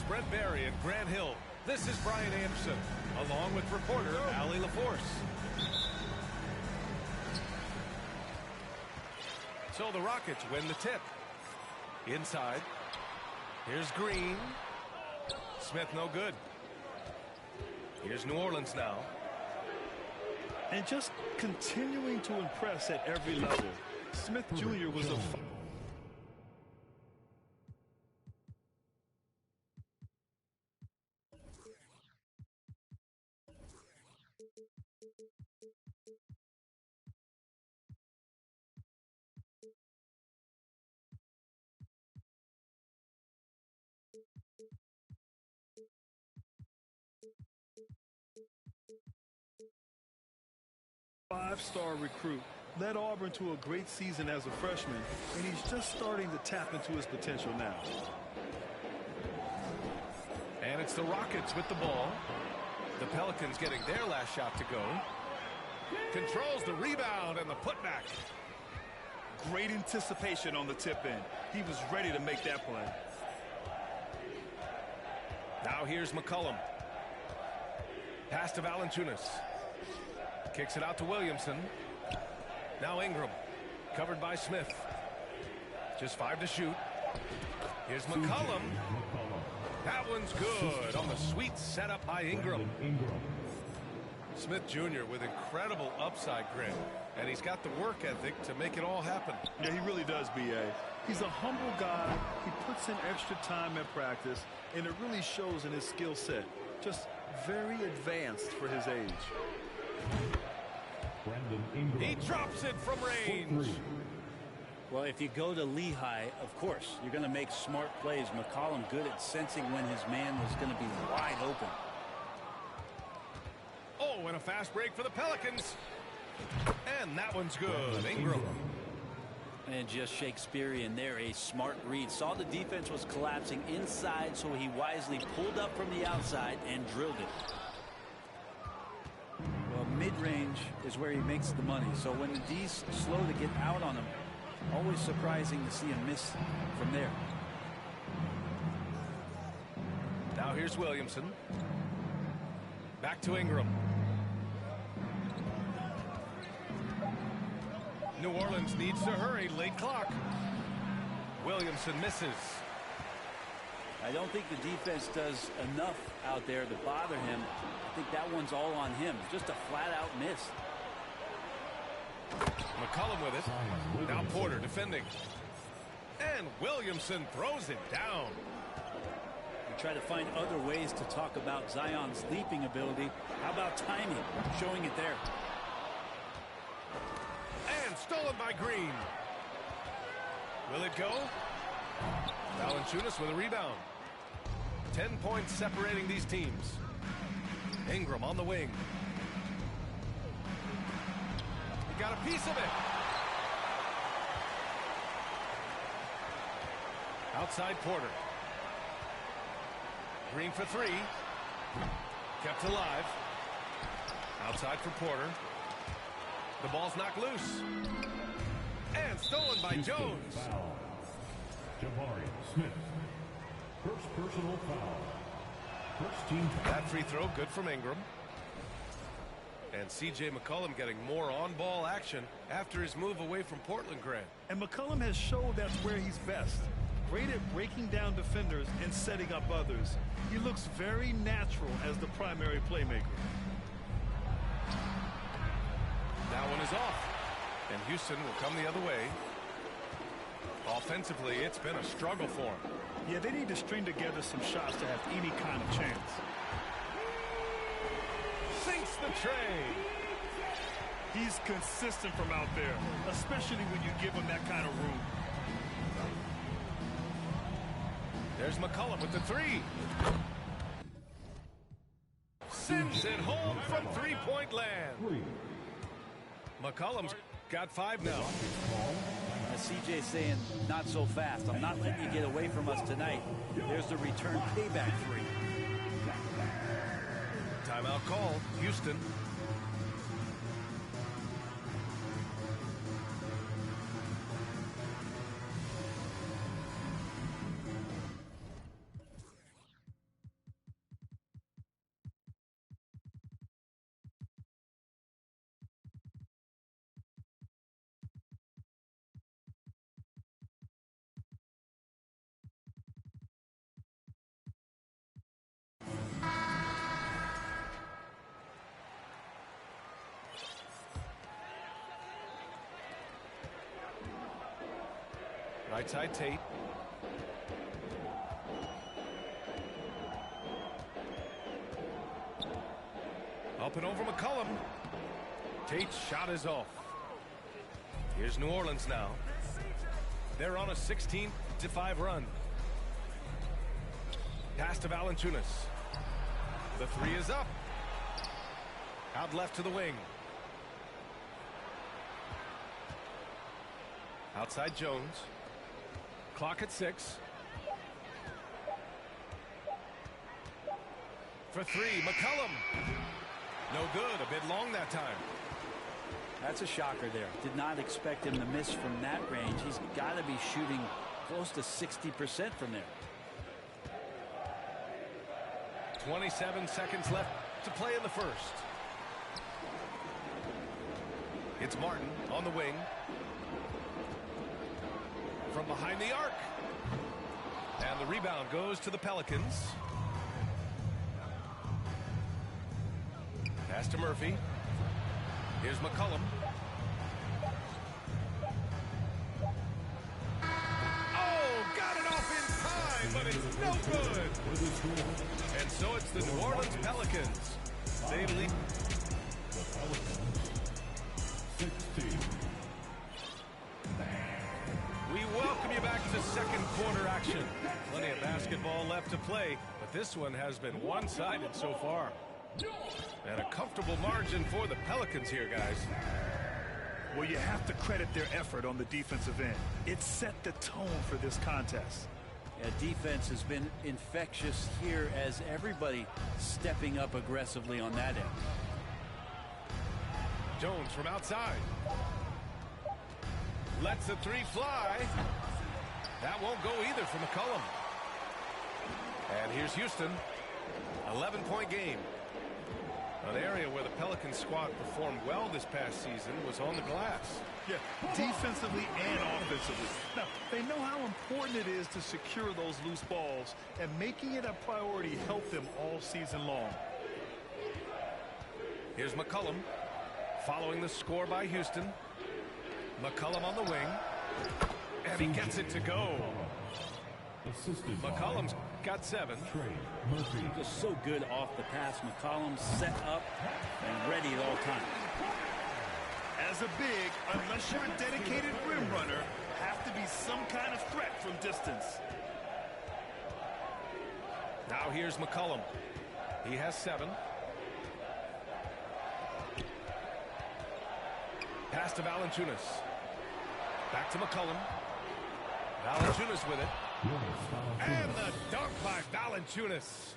Brent Barry and Grant Hill. This is Brian Anderson, along with reporter Allie LaForce. So the Rockets win the tip. Inside. Here's Green. Smith no good. Here's New Orleans now. And just continuing to impress at every level. Smith Jr. was a... five-star recruit, led Auburn to a great season as a freshman, and he's just starting to tap into his potential now. And it's the Rockets with the ball. The Pelicans getting their last shot to go. Controls the rebound and the putback. Great anticipation on the tip-in. He was ready to make that play. Now here's McCollum. Pass to Valanciunas. Kicks it out to Williamson. Now Ingram. Covered by Smith. Just 5 to shoot. Here's McCollum. That one's good on the sweet setup by Ingram. Smith Jr. with incredible upside grit. And he's got the work ethic to make it all happen. Yeah, he really does, B.A. He's a humble guy. He puts in extra time at practice, and it really shows in his skill set. Just very advanced for his age. He drops it from range. Well, if you go to Lehigh, of course, you're going to make smart plays. McCollum good at sensing when his man was going to be wide open. Oh, and a fast break for the Pelicans. And that one's good. Ingram. And just Shakespearean there, a smart read. Saw the defense was collapsing inside, so he wisely pulled up from the outside and drilled it. Well, mid-range is where he makes the money. So when the D's slow to get out on him, always surprising to see him miss from there. Now here's Williamson. Back to Ingram. New Orleans needs to hurry. Late clock. Williamson misses. I don't think the defense does enough out there to bother him. I think that one's all on him. Just a flat-out miss. McCollum with it. Now Porter defending. And Williamson throws it down. We try to find other ways to talk about Zion's leaping ability. How about timing? Showing it there. And stolen by Green. Will it go? Valanciunas with a rebound. 10 points separating these teams. Ingram on the wing. He got a piece of it. Outside Porter. Green for 3. Kept alive. Outside for Porter. The ball's knocked loose. And stolen by Jones. Jabari Smith. First personal foul. First team foul. That free throw good from Ingram. And C.J. McCollum getting more on-ball action after his move away from Portland, Grant. And McCollum has showed that's where he's best. Great at breaking down defenders and setting up others. He looks very natural as the primary playmaker. That one is off. And Houston will come the other way. Offensively, it's been a struggle for him. Yeah, they need to string together some shots to have any kind of chance. Sinks the tray. He's consistent from out there, especially when you give him that kind of room. There's McCollum with the 3. Sends it home from three-point land. McCollum's got 5 now. CJ saying, not so fast. I'm not letting you get away from us tonight. There's the return payback 3. Timeout call, Houston. Right side Tate. Up and over McCollum. Tate's shot is off. Here's New Orleans now. They're on a 16-5 run. Pass to Valanciunas. The three is up. Out left to the wing. Outside Jones. Clock at 6. For three, McCollum. No good, a bit long that time. That's a shocker there. Did not expect him to miss from that range. He's got to be shooting close to 60% from there. 27 seconds left to play in the first. It's Martin on the wing. From behind the arc. And the rebound goes to the Pelicans. Pass to Murphy. Here's McCollum. Oh, got it off in time, but it's no good. And so it's the New Orleans Pelicans. They lead. The Pelicans, 16. We welcome you back to second quarter action. Plenty of basketball left to play, but this one has been one-sided so far. And a comfortable margin for the Pelicans here, guys. Well, you have to credit their effort on the defensive end. It set the tone for this contest. Yeah, defense has been infectious here as everybody stepping up aggressively on that end. Jones from outside. Lets the three fly. That won't go either for McCollum. And here's Houston. 11-point game. An area where the Pelicans squad performed well this past season was on the glass. Yeah, defensively and offensively. Now, they know how important it is to secure those loose balls, and making it a priority helped them all season long. Here's McCollum following the score by Houston. McCollum on the wing. And he gets it to go. Assisted McCollum's got 7. Trey Murphy. Just so good off the pass. McCollum set up and ready at all times. As a big, unless you're a dedicated rim runner, have to be some kind of threat from distance. Now here's McCollum. He has 7. Pass to Valanciunas. Back to McCollum. Valanciunas with it. And the dunk by Valanciunas.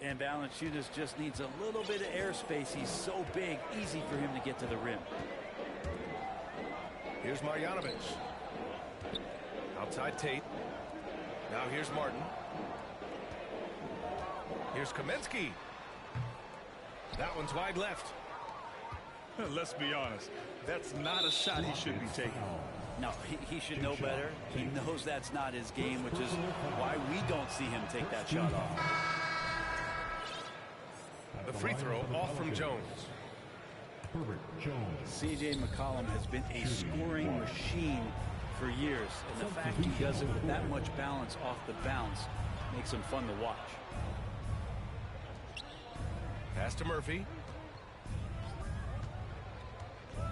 And Valanciunas just needs a little bit of airspace. He's so big, easy for him to get to the rim. Here's Marjanovic. Outside Tate. Now here's Martin. Here's Kaminsky. That one's wide left. Let's be honest, that's not a shot he should be taking. No, he should know better. He knows that's not his game, which is why we don't see him take that shot off. The free throw off from Jones. C.J. McCollum has been a scoring machine for years, and the fact he does it with that much balance off the bounce makes him fun to watch. Pass to Murphy.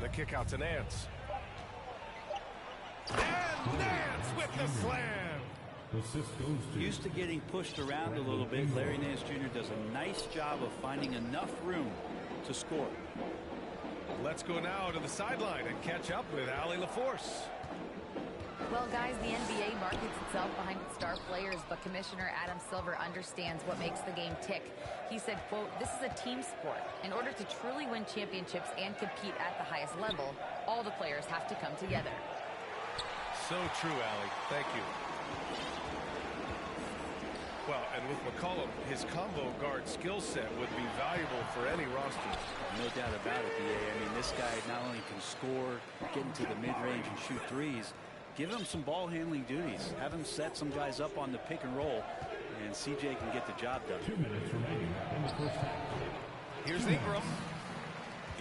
The kick out to Nance. And Nance with the slam. Used to getting pushed around a little bit, Larry Nance Jr. does a nice job of finding enough room to score. Let's go now to the sideline and catch up with Allie LaForce. Well, guys, the NBA markets itself behind its star players, but Commissioner Adam Silver understands what makes the game tick. He said, quote, "This is a team sport. In order to truly win championships and compete at the highest level, all the players have to come together." So true, Allie. Thank you. Well, and with McCollum, his combo guard skill set would be valuable for any roster. No doubt about it, B.A. I mean, this guy not only can score, get into the mid-range and shoot threes, give him some ball handling duties. Have him set some guys up on the pick and roll, and CJ can get the job done. 2 minutes remaining in the first half. Here's Ingram.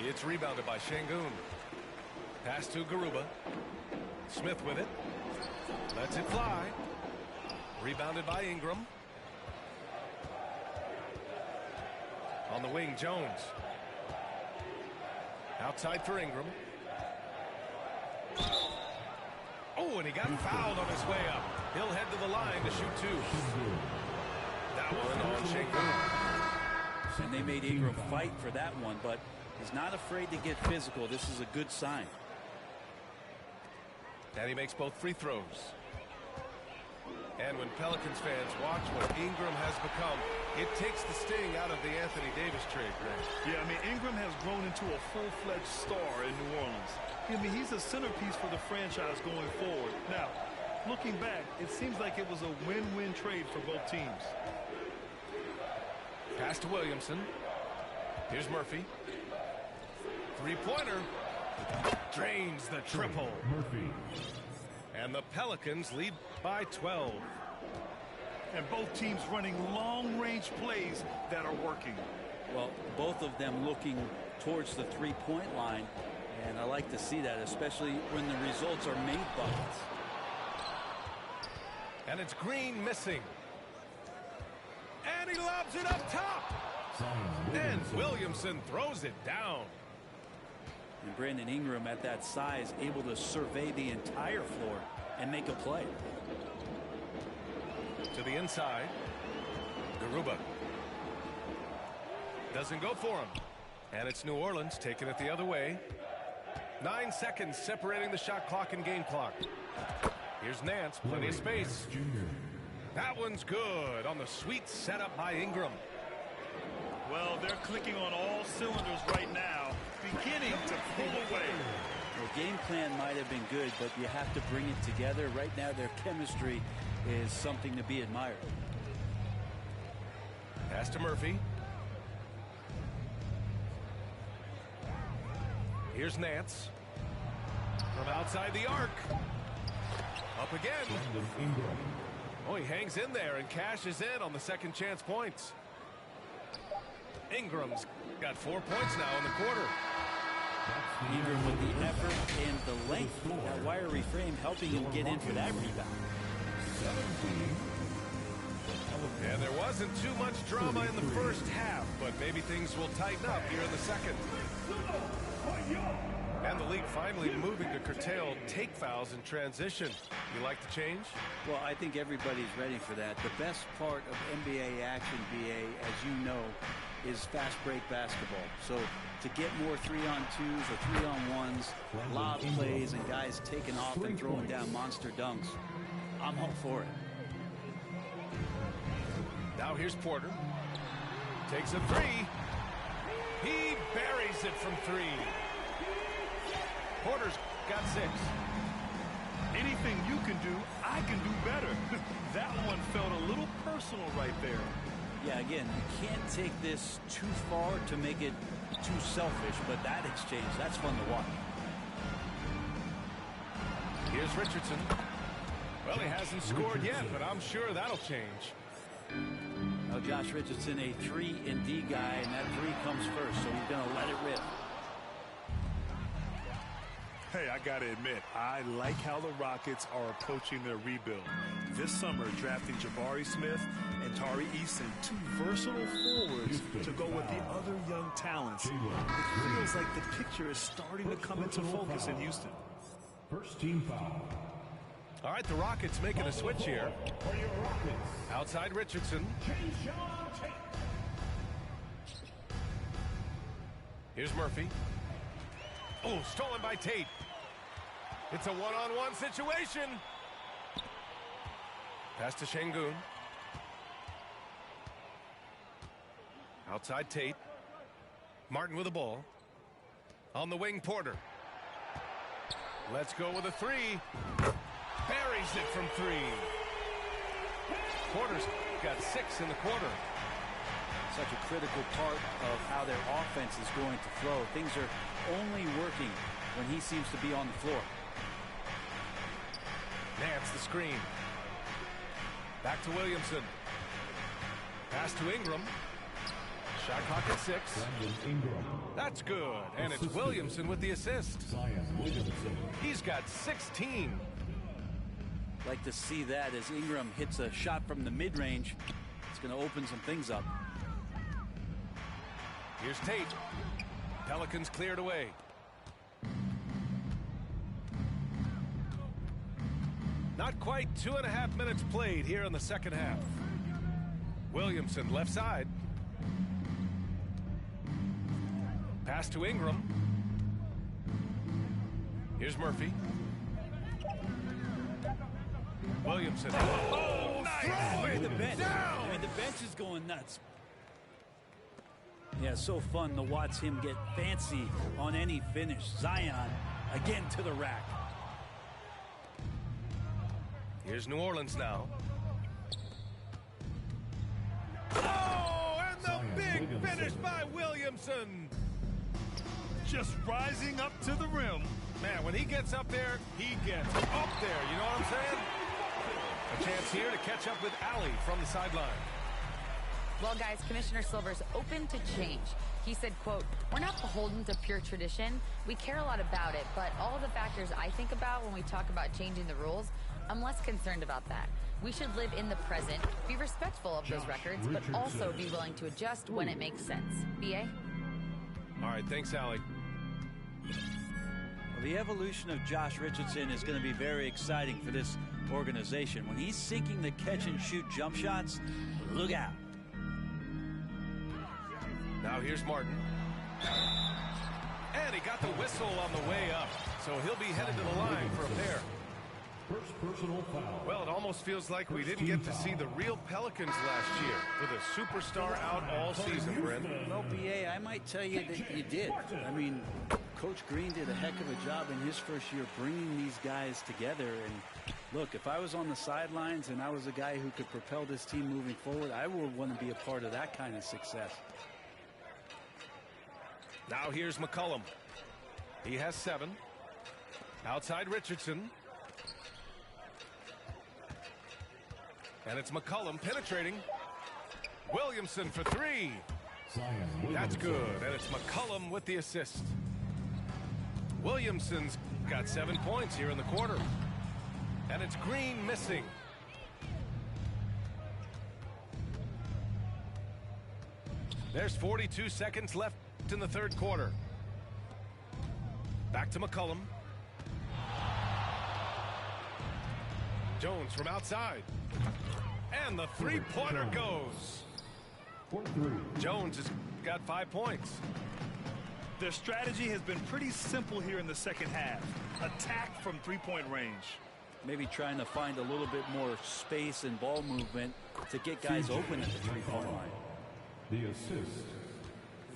It's rebounded by Şengün. Pass to Garuba. Smith with it. Lets it fly. Rebounded by Ingram. On the wing, Jones. Outside for Ingram. Oh, and he got fouled on his way up. He'll head to the line to shoot two. That one on Shanghai. And they made Ingram fight for that one, but he's not afraid to get physical. This is a good sign. And he makes both free throws. And when Pelicans fans watch what Ingram has become, it takes the sting out of the Anthony Davis trade, Greg. Yeah, I mean, Ingram has grown into a full-fledged star in New Orleans. I mean, he's a centerpiece for the franchise going forward. Now, looking back, it seems like it was a win-win trade for both teams. Pass to Williamson. Here's Murphy. Three-pointer. Drains the triple. Murphy. And the Pelicans lead by 12. And both teams running long-range plays that are working. Well, both of them looking towards the three-point line, and I like to see that, especially when the results are made buckets. And it's Green missing. And he lobs it up top. And Williamson throws it down. And Brandon Ingram at that size able to survey the entire floor and make a play. To the inside. Garuba. Doesn't go for him. And it's New Orleans taking it the other way. 9 seconds separating the shot clock and game clock. Here's Nance. Plenty of space. That one's good on the sweet setup by Ingram. Well, they're clicking on all cylinders right now, beginning to pull away. Well, game plan might have been good, but you have to bring it together. Right now, their chemistry is something to be admired. Pass to Murphy. Here's Nance. From outside the arc. Up again. Oh, he hangs in there and cashes in on the second chance points. Ingram's got 4 points now in the quarter. Ingram with the effort and the length. That wiry frame helping him get in for that rebound. And there wasn't too much drama in the first half, but maybe things will tighten up here in the second. And the league finally moving to curtail take fouls in transition. You like the change? Well, I think everybody's ready for that. The best part of NBA action, BA, as you know, is fast break basketball. So to get more 3-on-2s or 3-on-1s, lob plays, and guys taking off and throwing down monster dunks, I'm all for it. Now here's Porter. Takes a three. He buries it from three. Porter's got 6. Anything you can do, I can do better. That one felt a little personal right there. Yeah, again, you can't take this too far to make it too selfish, but that exchange, that's fun to watch. Here's Richardson. Well, he hasn't scored yet, but I'm sure that'll change. Now, Josh Richardson, a 3-and-D guy, and that 3 comes first, so he's going to let it rip. Hey, I got to admit, I like how the Rockets are approaching their rebuild. This summer, drafting Jabari Smith and Tari Eason, 2 versatile forwards to go with the other young talents. It feels like the picture is starting to come into focus in Houston. First team foul. All right, the Rockets making a switch here. Outside Richardson. Here's Murphy. Oh, stolen by Tate. It's a one-on-one situation. Pass to Şengün. Outside Tate. Martin with the ball. On the wing, Porter. Let's go with a 3. Buries it from 3. Porter's got 6 in the quarter. Such a critical part of how their offense is going to flow. Things are only working when he seems to be on the floor. Nance the screen. Back to Williamson. Pass to Ingram. Shot clock at 6. That's good. And it's Williamson with the assist. He's got 16. Like to see that as Ingram hits a shot from the mid-range. It's going to open some things up. Here's Tate. Pelicans cleared away. Not quite 2.5 minutes played here in the second half. Williamson left side. Pass to Ingram. Here's Murphy. Williamson. Oh, nice. Look at the bench. I mean, the bench is going nuts. Yeah, so fun to watch him get fancy on any finish. Zion again to the rack. Here's New Orleans now. Oh, and the big finish by Williamson. Just rising up to the rim. Man, when he gets up there, he gets up there. You know what I'm saying? A chance here to catch up with Allie from the sideline. Well, guys, Commissioner Silver's open to change. He said, quote, "We're not beholden to pure tradition. We care a lot about it, but all the factors I think about when we talk about changing the rules, I'm less concerned about that. We should live in the present, be respectful of those records, but also be willing to adjust when it makes sense." BA? All right, thanks, Allie. Well, the evolution of Josh Richardson is going to be very exciting for this organization. When he's sinking the catch-and-shoot jump shots, look out. Now here's Martin. And he got the whistle on the way up, so he'll be headed to the line for a pair. First personal foul. Well, it almost feels like we didn't get to see the real Pelicans last year with a superstar out all season, Brent. Well, BA, I might tell you that you did. I mean, Coach Green did a heck of a job in his first year bringing these guys together. And look, if I was on the sidelines and I was a guy who could propel this team moving forward, I would want to be a part of that kind of success. Now here's McCollum. He has 7. Outside Richardson. And it's McCollum penetrating. Williamson for 3. That's good. And it's McCollum with the assist. Williamson's got 7 points here in the quarter. And it's Green missing. There's 42 seconds left in the third quarter. Back to McCollum. Jones from outside. And the three-pointer goes. Jones has got 5 points. Their strategy has been pretty simple here in the second half. Attack from three-point range. Maybe trying to find a little bit more space and ball movement to get guys open at the three-point line. The assist.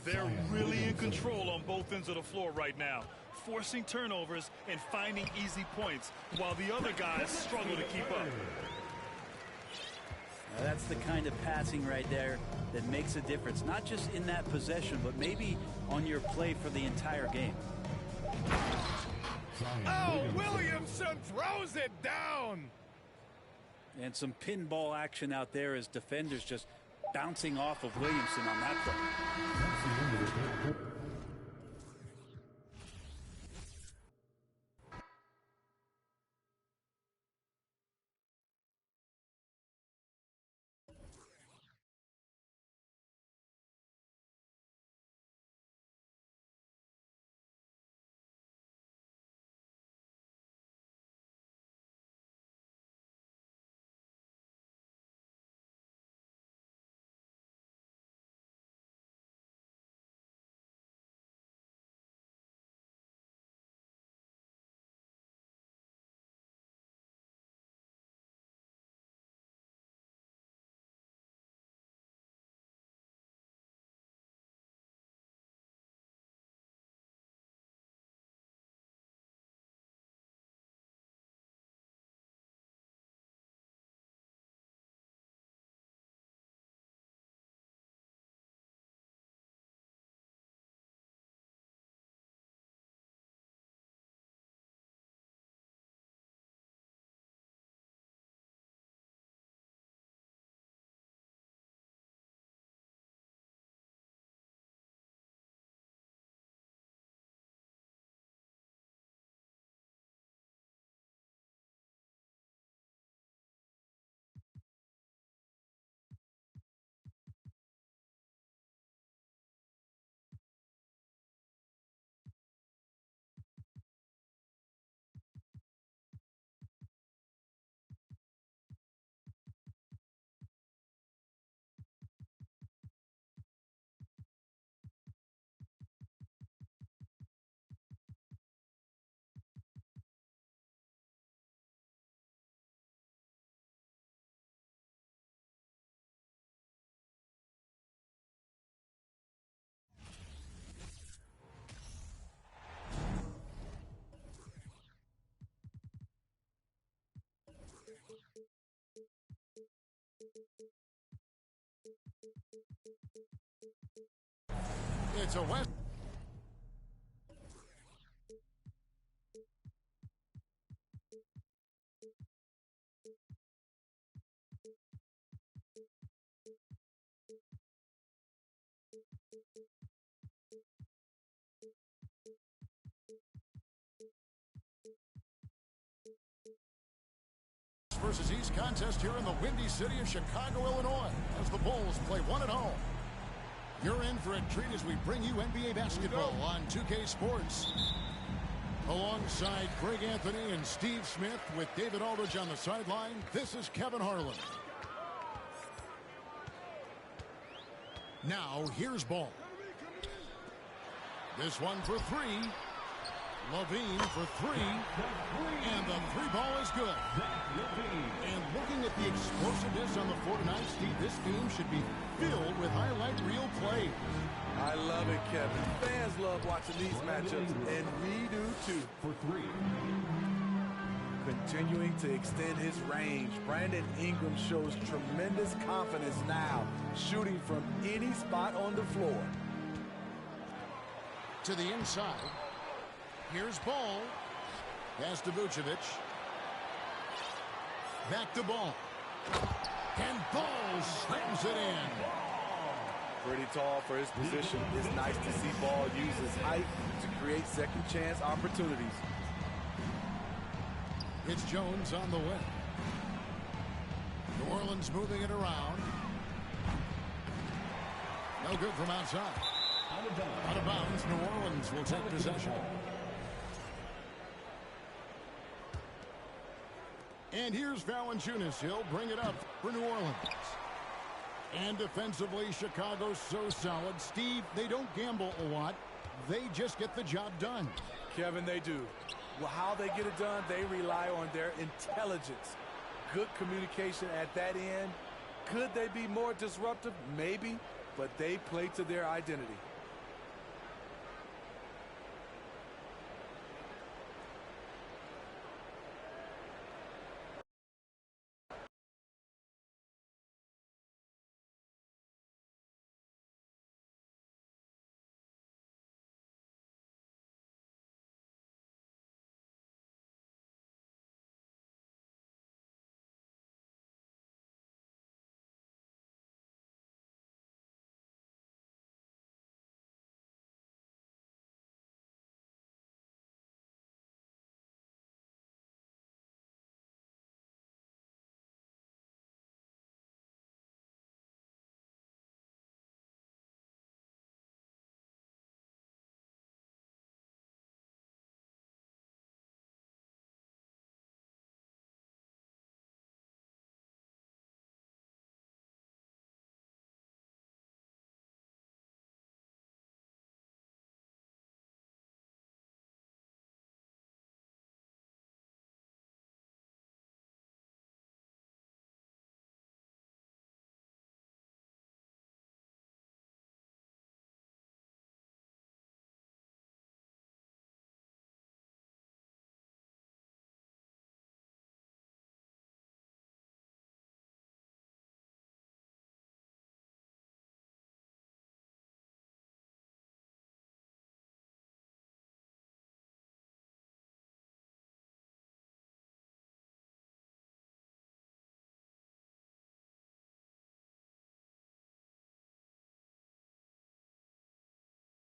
They're really in control on both ends of the floor right now, forcing turnovers and finding easy points while the other guys struggle to keep up. Now that's the kind of passing right there that makes a difference, not just in that possession, but maybe on your play for the entire game. Oh, Williamson throws it down. And some pinball action out there as defenders just bouncing off of Williamson on that play. It's a West. Versus East contest here in the windy city of Chicago, Illinois, as the Bulls play one at home. You're in for a treat as we bring you NBA basketball on 2K Sports. Alongside Greg Anthony and Steve Smith with David Aldridge on the sideline, this is Kevin Harlan. Now, here's Ball. This one for three. Levine for three, and the three ball is good. And looking at the explosiveness on the floor tonight, Steve, this game should be filled with highlight reel plays. I love it, Kevin. Fans love watching these matchups, and we do too. For three. Continuing to extend his range, Brandon Ingram shows tremendous confidence now, shooting from any spot on the floor. To the inside. Here's Ball. Pass to Vucevic. Back to Ball. And Ball slams it in. Pretty tall for his position. It's nice to see Ball use his height to create second chance opportunities. It's Jones on the wing. New Orleans moving it around. No good from outside. Out of bounds. New Orleans will take possession. And here's Valanciunas. He'll bring it up for New Orleans. And defensively, Chicago's so solid. Steve, they don't gamble a lot. They just get the job done. Kevin, they do. Well, how they get it done, they rely on their intelligence. Good communication at that end. Could they be more disruptive? Maybe. But they play to their identity.